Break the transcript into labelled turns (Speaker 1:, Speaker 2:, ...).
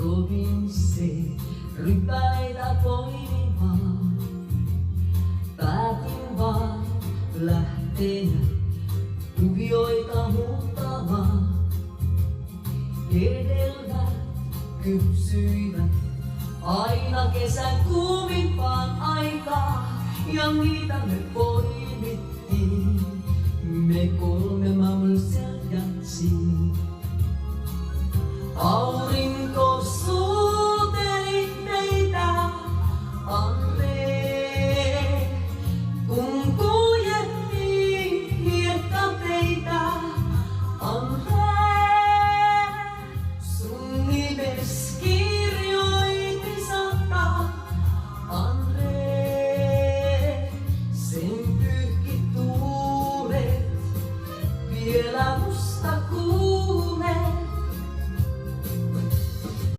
Speaker 1: provinssi rypäitä poimimaan. Päätin vaan lähteä kuvioita muuttamaan. Edellävät kypsyivät aina kesän kuumimpaan aikaan, ja niitä me poimittiin, me kolme mamseljatsiin. Aurinko suuteli meitä alle, kun kuljettiin hiekkateitä alle. Sun nimeski